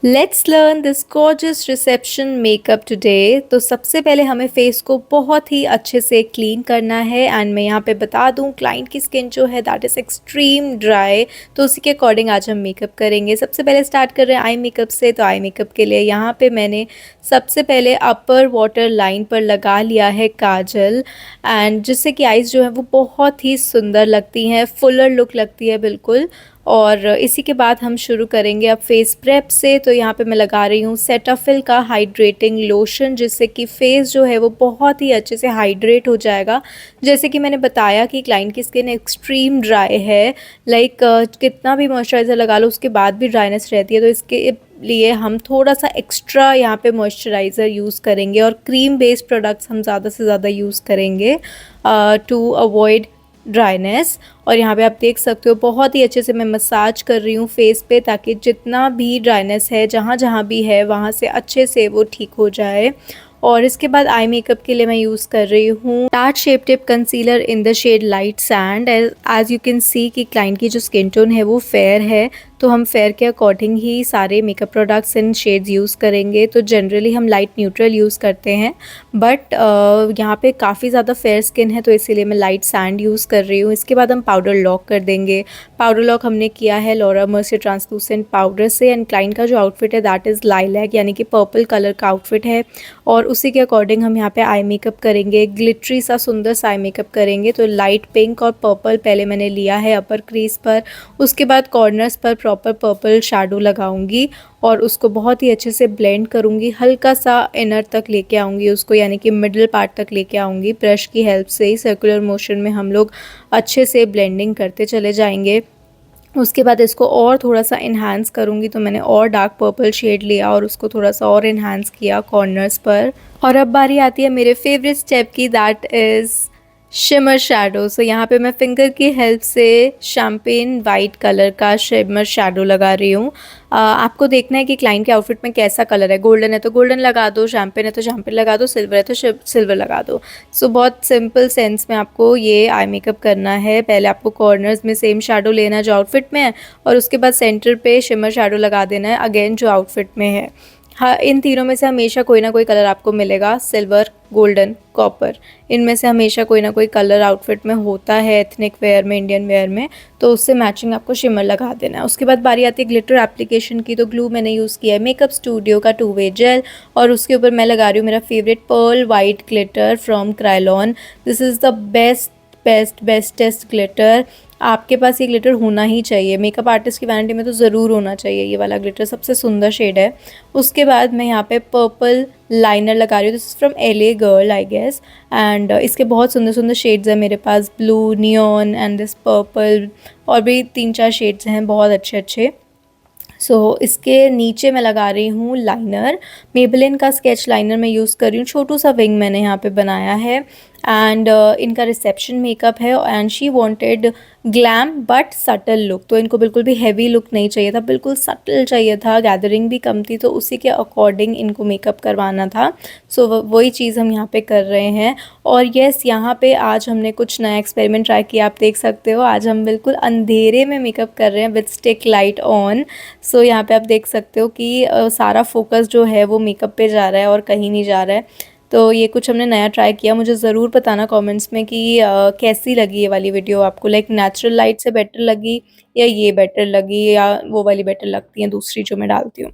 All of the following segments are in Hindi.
Let's learn this gorgeous reception makeup today. तो सबसे पहले हमें फेस को बहुत ही अच्छे से क्लीन करना है एंड मैं यहाँ पे बता दूँ क्लाइंट की स्किन जो है दैट इज़ एक्सट्रीम ड्राई, तो उसी के अकॉर्डिंग आज हम मेकअप करेंगे। सबसे पहले स्टार्ट कर रहे हैं आई मेकअप से। तो आई मेकअप के लिए यहाँ पे मैंने सबसे पहले अपर वाटर लाइन पर लगा लिया है काजल, एंड जिससे कि आईज़ जो है वो बहुत ही सुंदर लगती हैं, फुलर लुक लगती है बिल्कुल। और इसी के बाद हम शुरू करेंगे अब फेस प्रेप से। तो यहाँ पे मैं लगा रही हूँ सेटाफिल का हाइड्रेटिंग लोशन, जिससे कि फेस जो है वो बहुत ही अच्छे से हाइड्रेट हो जाएगा। जैसे कि मैंने बताया कि क्लाइंट की स्किन एक्सट्रीम ड्राई है, लाइक कितना भी मॉइस्चराइज़र लगा लो उसके बाद भी ड्राइनेस रहती है। तो इसके लिए हम थोड़ा सा एक्स्ट्रा यहाँ पे मॉइस्चराइज़र यूज़ करेंगे और क्रीम बेस्ड प्रोडक्ट्स हम ज़्यादा से ज़्यादा यूज़ करेंगे टू अवॉइड ड्राइनेस। और यहाँ पे आप देख सकते हो बहुत ही अच्छे से मैं मसाज कर रही हूँ फेस पे, ताकि जितना भी ड्राइनेस है जहाँ जहाँ भी है वहाँ से अच्छे से वो ठीक हो जाए। और इसके बाद आई मेकअप के लिए मैं यूज़ कर रही हूँ Tarte shape tape concealer in the shade light sand. As you can see कि क्लाइंट की जो स्किन टोन है वो फेयर है, तो हम फेयर के अकॉर्डिंग ही सारे makeup products in shades use करेंगे। तो जनरली हम लाइट न्यूट्रल यूज़ करते हैं, बट यहाँ पे काफ़ी ज़्यादा फेयर स्किन है तो इसीलिए मैं लाइट सैंड यूज़ कर रही हूँ। इसके बाद हम पाउडर लॉक कर देंगे। पाउडर लॉक हमने किया है लॉरा मर्सियर ट्रांसलूसेंट पाउडर से, एंड क्लाइंट का जो आउटफिट है दैट इज़ लाइलैक यानी कि पर्पल कलर का आउटफिट है, और उसी के अकॉर्डिंग हम यहाँ पे आई मेकअप करेंगे। ग्लिटरी सा सुंदर सा आई मेकअप करेंगे। तो लाइट पिंक और पर्पल पहले मैंने लिया है अपर क्रीज पर, उसके बाद कॉर्नर्स पर प्रॉपर पर्पल शैडो लगाऊंगी और उसको बहुत ही अच्छे से ब्लेंड करूंगी। हल्का सा इनर तक लेके आऊंगी उसको, यानी कि मिडिल पार्ट तक लेके आऊंगी। ब्रश की हेल्प से ही सर्कुलर मोशन में हम लोग अच्छे से ब्लेंडिंग करते चले जाएंगे। उसके बाद इसको और थोड़ा सा इन्हांस करूँगी, तो मैंने और डार्क पर्पल शेड लिया और उसको थोड़ा सा और इन्हांस किया कॉर्नर्स पर। और अब बारी आती है मेरे फेवरेट स्टेप की, दैट इज़ शिमर शैडो। सो यहाँ पे मैं फिंगर की हेल्प से शैम्पेन वाइट कलर का शिमर शैडो लगा रही हूँ। आपको देखना है कि क्लाइंट के आउटफिट में कैसा कलर है। गोल्डन है तो गोल्डन लगा दो, शैम्पेन है तो शैम्पेन लगा दो, सिल्वर है तो सिल्वर लगा दो। सो बहुत सिंपल सेंस में आपको ये आई मेकअप करना है। पहले आपको कॉर्नर्स में सेम शैडो लेना है जो आउटफिट में है, और उसके बाद सेंटर पे शिमर शैडो लगा देना है अगेन जो आउटफिट में है। हाँ, इन तीनों में से हमेशा कोई ना कोई कलर आपको मिलेगा, सिल्वर, गोल्डन, कॉपर, इनमें से हमेशा कोई ना कोई कलर आउटफिट में होता है एथनिक वेयर में, इंडियन वेयर में। तो उससे मैचिंग आपको शिमर लगा देना है। उसके बाद बारी आती है ग्लिटर एप्लीकेशन की। तो ग्लू मैंने यूज़ किया है मेकअप स्टूडियो का 2 वे जेल, और उसके ऊपर मैं लगा रही हूँ मेरा favourite pearl white glitter from Krylon. This is the bestest glitter. आपके पास ये ग्लिटर होना ही चाहिए, मेकअप आर्टिस्ट की वैनिटी में तो ज़रूर होना चाहिए। ये वाला ग्लिटर सबसे सुंदर शेड है। उसके बाद मैं यहाँ पे पर्पल लाइनर लगा रही हूँ। This is from LA girl I guess, and इसके बहुत सुंदर सुंदर शेड्स हैं मेरे पास, blue, neon and this purple, और भी 3-4 शेड्स हैं बहुत अच्छे अच्छे। इसके नीचे मैं लगा रही हूँ लाइनर। मेबेलिन का स्केच लाइनर मैं यूज़ कर रही हूँ, छोटू सा विंग मैंने यहाँ पे बनाया है। एंड इनका रिसेप्शन मेकअप है, and she wanted glam but subtle look. तो इनको बिल्कुल भी हैवी लुक नहीं चाहिए था, बिल्कुल सटल चाहिए था, गैदरिंग भी कम थी, तो उसी के अकॉर्डिंग इनको मेकअप करवाना था। वही चीज़ हम यहाँ पे कर रहे हैं। और यस, यहाँ पे आज हमने कुछ नया एक्सपेरिमेंट ट्राई किया। आप देख सकते हो आज हम बिल्कुल अंधेरे में मेकअप कर रहे हैं विद स्टिक लाइट ऑन। यहाँ पे आप देख सकते हो कि सारा फोकस जो है वो मेकअप पे जा रहा है और कहीं नहीं जा रहा है। तो ये कुछ हमने नया ट्राई किया। मुझे ज़रूर बताना कमेंट्स में कि कैसी लगी ये वाली वीडियो आपको, लाइक नेचुरल लाइट से बेटर लगी या ये बेटर लगी या वो वाली बेटर लगती है दूसरी जो मैं डालती हूँ।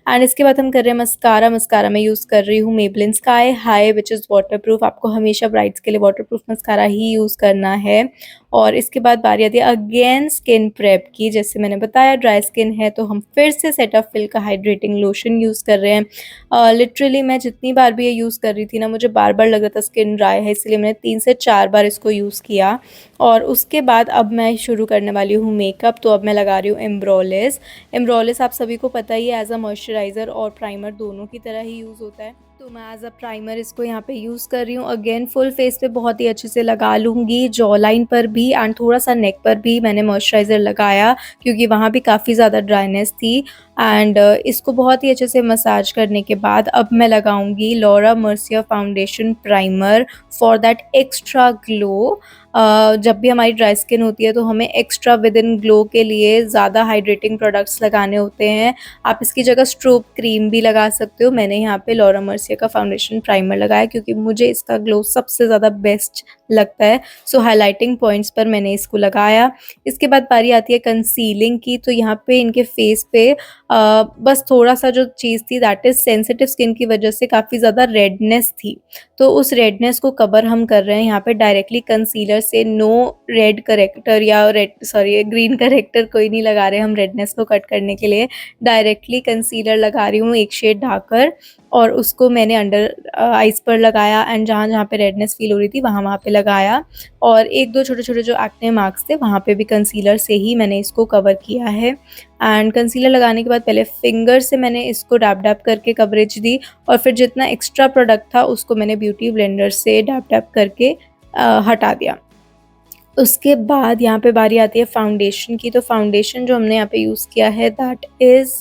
एंड इसके बाद हम कर रहे हैं मस्कारा। मस्कारा मैं यूज़ कर रही हूँ Maybelline sky high which is waterproof. आपको हमेशा ब्राइड्स के लिए वाटरप्रूफ मस्कारा ही यूज़ करना है। और इसके बाद बारी आती है अगेन स्किन प्रेप की। जैसे मैंने बताया ड्राई स्किन है तो हम फिर से सेटाफिल का हाइड्रेटिंग लोशन यूज़ कर रहे हैं। लिटरली मैं जितनी बार भी ये यूज़ कर रही थी ना, मुझे बार बार लग रहा था स्किन ड्राई है, इसलिए मैंने 3 से 4 बार इसको यूज़ किया। और उसके बाद अब मैं शुरू करने वाली हूँ मेकअप। तो अब मैं लगा रही हूँ एम्ब्रोलिस। एम्ब्रोलिस आप सभी को पता ही है एज अ मॉइस्चराइज़र और प्राइमर दोनों की तरह ही यूज़ होता है। तो मैं एज़ अ प्राइमर इसको यहाँ पे यूज़ कर रही हूँ। अगेन फुल फेस पे बहुत ही अच्छे से लगा लूँगी, जॉ लाइन पर भी एंड थोड़ा-सा नेक पर भी मैंने मॉइस्चराइज़र लगाया क्योंकि वहाँ भी काफ़ी ज़्यादा ड्राइनेस थी। एंड इसको बहुत ही अच्छे से मसाज करने के बाद अब मैं लगाऊँगी Laura Mercier foundation primer for that extra glow. जब भी हमारी ड्राई स्किन होती है तो हमें एक्स्ट्रा विदिन ग्लो के लिए ज़्यादा हाइड्रेटिंग प्रोडक्ट्स लगाने होते हैं। आप इसकी जगह स्ट्रोब क्रीम भी लगा सकते हो। मैंने यहाँ पे लौरा मर्सिया का फाउंडेशन प्राइमर लगाया क्योंकि मुझे इसका ग्लो सबसे ज़्यादा बेस्ट लगता है। सो हाइलाइटिंग पॉइंट्स पर मैंने इसको लगाया। इसके बाद बारी आती है कंसीलिंग की। तो यहाँ पे इनके फेस पे बस थोड़ा-सा जो चीज़ थी दैट इज़ सेंसिटिव स्किन की वजह से काफ़ी ज़्यादा रेडनेस थी। तो उस रेडनेस को कवर हम कर रहे हैं यहाँ पे डायरेक्टली कंसीलर से। नो रेड करेक्टर या ग्रीन करेक्टर कोई नहीं लगा रहे हम रेडनेस को कट करने के लिए। डायरेक्टली कंसीलर लगा रही हूँ एक शेड ढाकर और उसको मैंने अंडर आइज़ पर लगाया एंड जहाँ-जहाँ पे रेडनेस फ़ील हो रही थी वहाँ-वहाँ पे लगाया। और 1-2 छोटे-छोटे जो एक्ने मार्क्स थे वहाँ पे भी कंसीलर से ही मैंने इसको कवर किया है। एंड कंसीलर लगाने के बाद पहले फिंगर से मैंने इसको डैब-डैब करके कवरेज दी और फिर जितना एक्स्ट्रा प्रोडक्ट था उसको मैंने ब्यूटी ब्लेंडर से डैब-डैब करके हटा दिया। उसके बाद यहाँ पे बारी आती है फाउंडेशन की। तो फाउंडेशन जो हमने यहाँ पे यूज़ किया है that is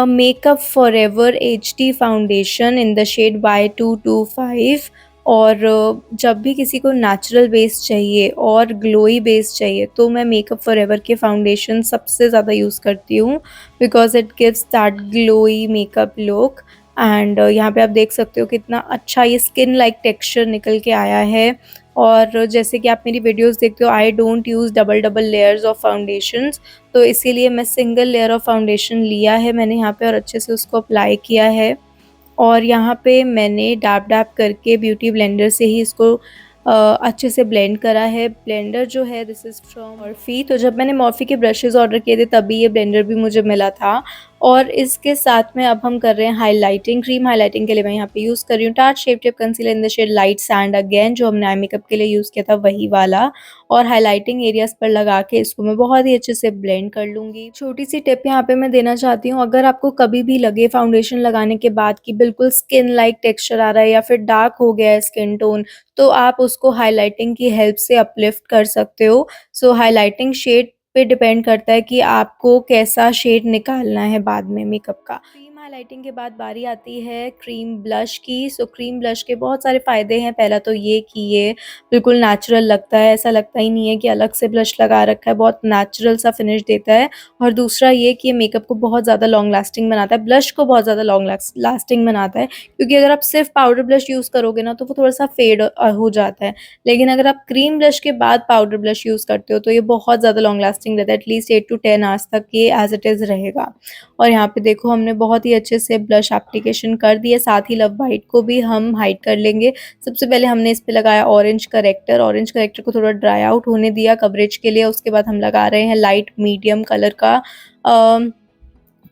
Make Up For Ever HD foundation in the shade Y225। और जब भी किसी को नेचुरल बेस चाहिए और ग्लोई बेस चाहिए तो मैं मेकअप फॉरएवर के फाउंडेशन सबसे ज़्यादा यूज़ करती हूँ because it gives that glowy makeup look. And यहाँ पे आप देख सकते हो कितना अच्छा ये स्किन लाइक टेक्सचर निकल के आया है। और जैसे कि आप मेरी वीडियोस देखते हो I don't use double double layers of foundations. तो इसीलिए मैं सिंगल लेयर ऑफ फाउंडेशन लिया है मैंने यहाँ पे और अच्छे से उसको अप्लाई किया है। और यहाँ पे मैंने डैब-डैब करके ब्यूटी ब्लेंडर से ही इसको अच्छे से ब्लेंड करा है। ब्लेंडर जो है दिस इज़ फ्रॉम मॉर्फी। तो जब मैंने मॉर्फी के ब्रशेज़ ऑर्डर किए थे तभी ये ब्लेंडर भी मुझे मिला था। और इसके साथ में अब हम कर रहे हैं हाइलाइटिंग क्रीम। हाइलाइटिंग के लिए मैं यहाँ पे यूज़ कर रही हूँ Tarte shape tape concealer in the shade light sand again, जो हमने आई मेकअप के लिए यूज़ किया था वही वाला। और हाइलाइटिंग एरियाज़ पर लगा के इसको मैं बहुत ही अच्छे से ब्लेंड कर लूँगी। छोटी सी टिप यहाँ पे मैं देना चाहती हूँ, अगर आपको कभी भी लगे फाउंडेशन लगाने के बाद कि बिल्कुल स्किन लाइक टेक्सचर आ रहा है या फिर डार्क हो गया है स्किन टोन, तो आप उसको हाइलाइटिंग की हेल्प से अपलिफ्ट कर सकते हो। सो हाइलाइटिंग शेड पे डिपेंड करता है कि आपको कैसा शेड निकालना है बाद में मेकअप का। क्रीम हाइलाइटिंग के बाद बारी आती है क्रीम ब्लश की। सो क्रीम ब्लश के बहुत सारे फ़ायदे हैं। पहला तो ये कि ये बिल्कुल नेचुरल लगता है, ऐसा लगता ही नहीं है कि अलग से ब्लश लगा रखा है, बहुत नेचुरल सा फिनिश देता है। और दूसरा ये कि ये मेकअप को बहुत ज़्यादा लॉन्ग लास्टिंग बनाता है, ब्लश को बहुत ज़्यादा लॉन्ग लास्टिंग बनाता है। क्योंकि अगर आप सिर्फ पाउडर ब्लश यूज़ करोगे ना तो वो थोड़ा-सा फेड हो जाता है। लेकिन अगर आप क्रीम ब्लश के बाद पाउडर ब्लश यूज़ करते हो तो ये बहुत ज़्यादा लॉन्ग लास्टिंग रहता है, एटलीस्ट 8 टू 10 आवर्स तक ये एज़ इट इज़ रहेगा। और यहाँ पे देखो हमने बहुत ही अच्छे से ब्लश एप्लीकेशन कर दी है, साथ ही लव बाइट को भी हम हाइड कर लेंगे। सबसे पहले हमने इस पे लगाया ऑरेंज करेक्टर। ऑरेंज करेक्टर को थोड़ा ड्राई आउट होने दिया कवरेज के लिए। उसके बाद हम लगा रहे हैं लाइट मीडियम कलर का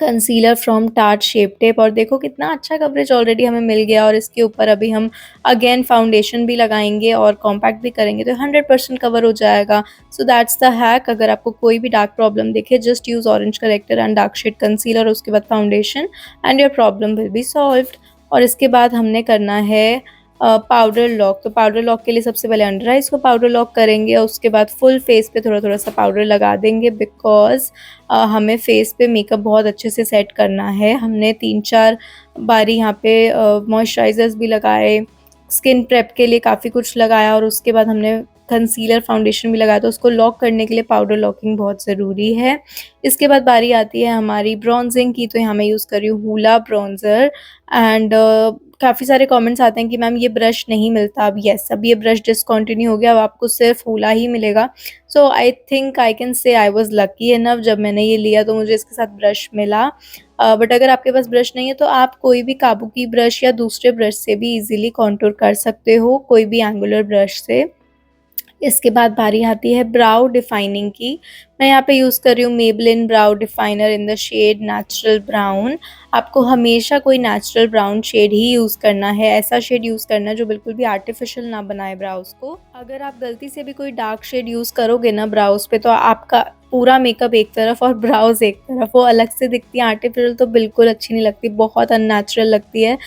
concealer from tart shape tape. और देखो कितना अच्छा कवरेज ऑलरेडी हमें मिल गया। और इसके ऊपर अभी हम अगेन फाउंडेशन भी लगाएंगे और कॉम्पैक्ट भी करेंगे तो 100% कवर हो जाएगा। So that's the hack. अगर आपको कोई भी डार्क प्रॉब्लम दिखे just use orange corrector and dark shade concealer, उसके बाद foundation and your problem will be solved. और इसके बाद हमने करना है पाउडर लॉक। तो पाउडर लॉक के लिए सबसे पहले अंडर आइज़ को पाउडर लॉक करेंगे और उसके बाद फुल फेस पे थोड़ा-थोड़ा सा पाउडर लगा देंगे बिकॉज़ हमें फेस पे मेकअप बहुत अच्छे से सेट करना है। हमने 3-4 बारी यहाँ पे मॉइस्चराइज़र्स भी लगाए, स्किन प्रेप के लिए काफ़ी कुछ लगाया और उसके बाद हमने कंसीलर फाउंडेशन भी लगाया। तो उसको लॉक करने के लिए पाउडर लॉकिंग बहुत ज़रूरी है। इसके बाद बारी आती है हमारी ब्रॉन्जिंग की। तो यहाँ मैं यूज़ कर रही हूँ हूला ब्रॉन्ज़र। एंड काफ़ी सारे कमेंट्स आते हैं कि मैम ये ब्रश नहीं मिलता अब। येस, अब ये ब्रश डिसकंटिन्यू हो गया, अब आपको सिर्फ हूला ही मिलेगा। सो I think I can say I was lucky enough, जब मैंने ये लिया तो मुझे इसके साथ ब्रश मिला। बट अगर आपके पास ब्रश नहीं है तो आप कोई भी काबू की ब्रश या दूसरे ब्रश से भी ईज़िली कॉन्टूर कर सकते हो, कोई भी एंगुलर ब्रश से। इसके बाद बारी आती है ब्राउ डिफाइनिंग की। मैं यहाँ पे यूज़ कर रही हूँ Maybelline brow definer in the shade natural brown. आपको हमेशा कोई नेचुरल ब्राउन शेड ही यूज़ करना है, ऐसा शेड यूज़ करना है जो बिल्कुल भी आर्टिफिशियल ना बनाए ब्राउज़ को। अगर आप गलती से भी कोई डार्क शेड यूज़ करोगे ना ब्राउज़ पे तो आपका पूरा मेकअप एक तरफ और ब्राउज़ एक तरफ, वो अलग से दिखती है, आर्टिफिशियल तो बिल्कुल अच्छी नहीं लगती, बहुत अननेचुरल लगती है।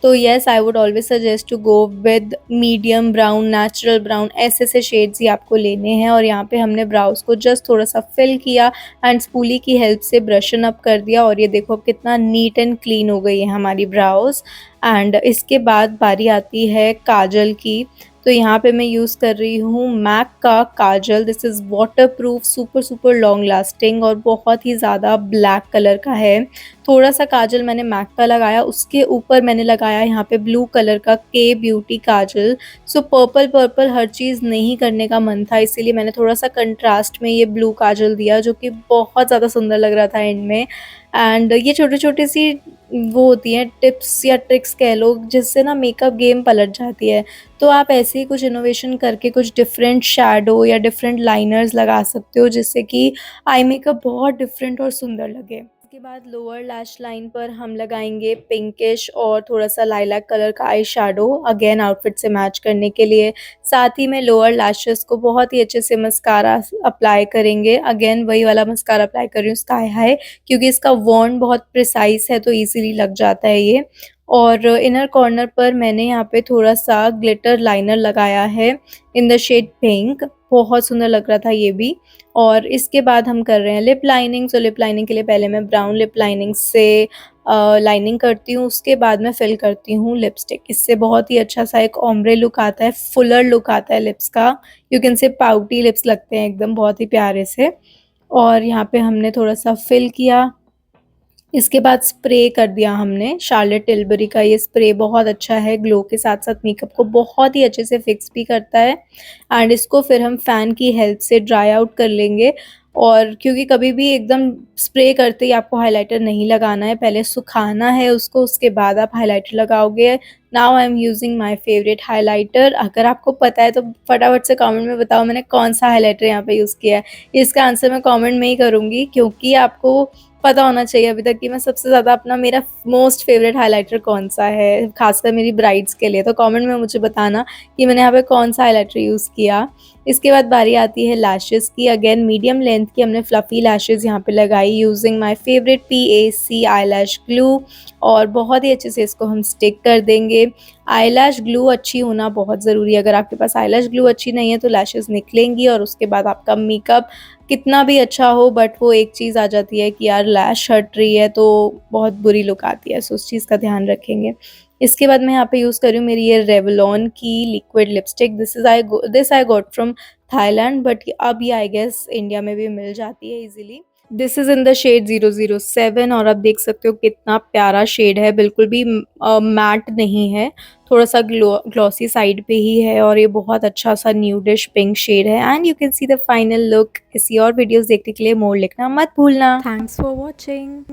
तो yes, I would always suggest to go with medium brown, natural brown, ऐसे ऐसे शेड्स ही आपको लेने हैं। और यहाँ पे हमने ब्राउज को जस्ट थोड़ा सा फिल किया एंड स्पूली की हेल्प से ब्रशन अप कर दिया, और ये देखो कितना नीट एंड क्लीन हो गई है हमारी ब्राउज। एंड इसके बाद बारी आती है काजल की। तो यहाँ पे मैं यूज़ कर रही हूँ मैक का काजल। This is waterproof, super super long lasting और बहुत ही ज़्यादा ब्लैक कलर का है। थोड़ा सा काजल मैंने मैक का लगाया, उसके ऊपर मैंने लगाया यहाँ पे ब्लू कलर का के ब्यूटी काजल। सो पर्पल पर्पल हर चीज़ नहीं करने का मन था, इसीलिए मैंने थोड़ा सा कंट्रास्ट में ये ब्लू काजल दिया, जो कि बहुत ज़्यादा सुंदर लग रहा था एंड में। एंड ये छोटी छोटी सी वो होती हैं टिप्स या ट्रिक्स कह लो, जिससे ना मेकअप गेम पलट जाती है। तो आप ऐसे ही कुछ इनोवेशन करके कुछ डिफरेंट शैडो या डिफरेंट लाइनर्स लगा सकते हो, जिससे कि आई मेकअप बहुत डिफरेंट और सुंदर लगे। इसके बाद लोअर लैश लाइन पर हम लगाएंगे पिंकिश और थोड़ा सा लाइलैक कलर का आई शेडो, अगेन आउटफिट से मैच करने के लिए। साथ ही में लोअर लैशेस को बहुत ही अच्छे से मस्कारा अप्लाई करेंगे। अगेन वही वाला मस्कारा अप्लाई कर रही हूँ, स्काई हाई, क्योंकि इसका वॉन्ड बहुत प्रिसाइज है तो इजीली लग जाता है ये। और इनर कॉर्नर पर मैंने यहाँ पे थोड़ा सा ग्लिटर लाइनर लगाया है इन द शेड पिंक, बहुत सुंदर लग रहा था ये भी। और इसके बाद हम कर रहे हैं लिप लाइनिंग। सो लिप लाइनिंग के लिए पहले मैं ब्राउन लिप लाइनिंग से लाइनिंग करती हूँ, उसके बाद मैं फिल करती हूँ लिपस्टिक। इससे बहुत ही अच्छा सा एक ओम्ब्रे लुक आता है, फुलर लुक आता है लिप्स का। You can say pouty lips लगते हैं एकदम बहुत ही प्यारे से। और यहाँ पे हमने थोड़ा सा फिल किया, इसके बाद स्प्रे कर दिया हमने शार्लेट टिलबरी का। ये स्प्रे बहुत अच्छा है, ग्लो के साथ साथ मेकअप को बहुत ही अच्छे से फिक्स भी करता है। एंड इसको फिर हम फ़ैन की हेल्प से ड्राई आउट कर लेंगे। और क्योंकि कभी भी एकदम स्प्रे करते ही आपको हाइलाइटर नहीं लगाना है, पहले सुखाना है उसको, उसके बाद आप हाइलाइटर लगाओगे। Now I am using my favourite highlighter. अगर आपको पता है तो फटाफट से कमेंट में बताओ मैंने कौन सा हाइलाइटर यहाँ पे यूज़ किया है। इसका आंसर मैं कमेंट में ही करूँगी, क्योंकि आपको पता होना चाहिए अभी तक कि मैं सबसे ज़्यादा अपना मेरा मोस्ट फेवरेट हाइलाइटर कौन सा है, खासकर मेरी ब्राइड्स के लिए। तो कमेंट में मुझे बताना कि मैंने यहाँ पे कौन सा हाइलाइटर यूज़ किया। इसके बाद बारी आती है लैशेज़ की। अगेन मीडियम लेंथ की हमने फ्लफ़ी लैशेज़ यहाँ पे लगाई using my favourite PAC eyelash glue, और बहुत ही अच्छे से इसको हम स्टिक कर देंगे। आईलैश ग्लू अच्छी होना बहुत ज़रूरी है, अगर आपके पास आईलैश ग्लू अच्छी नहीं है तो लैशेज़ निकलेंगी और उसके बाद आपका मेकअप कितना भी अच्छा हो, बट वो एक चीज़ आ जाती है कि यार लैश हट रही है तो बहुत बुरी लुक आती है। सो उस चीज़ का ध्यान रखेंगे। इसके बाद मैं यहाँ पे यूज़ कर रही हूँ मेरी ये रेवलॉन की liquid lipstick. This I got from Thailand, but अब ये आई गेस इंडिया में भी मिल जाती है easily. This is in the shade 007, और आप देख सकते हो कितना प्यारा शेड है, बिल्कुल भी मैट नहीं है, थोड़ा सा ग्लॉसी साइड पे ही है, और ये बहुत अच्छा सा न्यूडिश पिंक शेड है। And you can see the final look. किसी और वीडियोस देखने के लिए मोर लिखना मत भूलना। Thanks for watching.